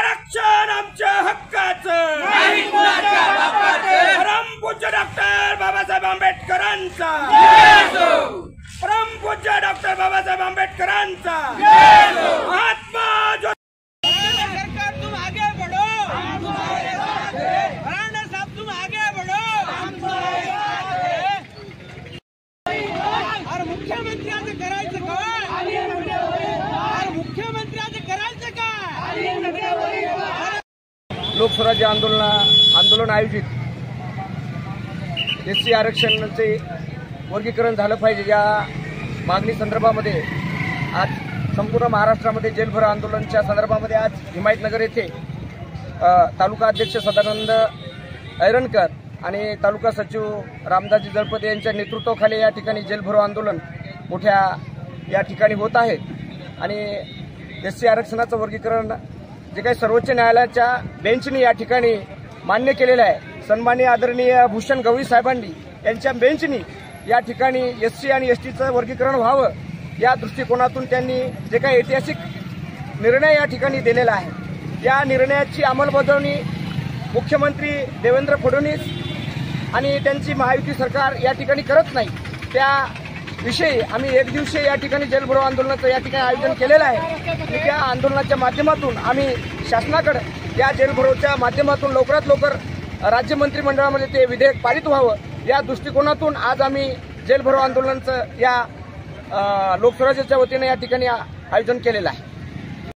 आरक्षण आमच्या हक्काचं, परमपूज्य डॉक्टर बाबासाहेब आंबेडकरांचा, परमपूज्य डॉक्टर बाबासाहेब आंबेडकरांचा महात्मा सरकार तुम आगे बढ़ो, फरांडे साहब तुम आगे बढ़ो, और मुख्यमंत्र्यांचं करायचं काय, और मुख्यमंत्र्यांचं करायचं काय। लोकस्वराज्य आंदोलन आयोजित एससी आरक्षणाचे वर्गीकरण झालं पाहिजे या मागणी संदर्भामध्ये आज संपूर्ण महाराष्ट्रामध्ये जेलभरो आंदोलनाच्या संदर्भामध्ये आज हिमायतनगर येथे तालुका अध्यक्ष सदानंद ऐरणकर आणि तालुका सचिव रामदासजी जळपते यांच्या नेतृत्वाखाली या ठिकाणी जेलभरो आंदोलन मोठ्या या ठिकाणी होत आहे। आणि एससी आरक्षणाचं वर्गीकरण जे काही सर्वोच्च न्यायालयाच्या बेंचने या ठिकाणी मान्य केलेलं आहे, सन्माननीय आदरणीय भूषण गवई साहेबांनी यांच्या बेंचनी या ठिकाणी एससी आणि एसटीचं वर्गीकरण व्हावं या दृष्टिकोनातून त्यांनी जे काही ऐतिहासिक निर्णय या ठिकाणी दिलेला आहे, या निर्णयाची अंमलबजावणी मुख्यमंत्री देवेंद्र फडणवीस आणि त्यांची महायुती सरकार या ठिकाणी करत नाही। त्याविषयी आम्ही एक दिवशी या ठिकाणी जेलभरो आंदोलनाचं या ठिकाणी आयोजन केलेलं आहे आणि त्या आंदोलनाच्या माध्यमातून आम्ही शासनाकडे या जेलभरोच्या माध्यमातून लवकरात लवकर राज्य मंत्रिमंडळामध्ये ते विधेयक पारित व्हावं या दृष्टिकोनातून आज आम्ही जेलभरो आंदोलनाचं या लोकस्वराज्याच्या वतीने या ठिकाणी आयोजन केलेलं आहे।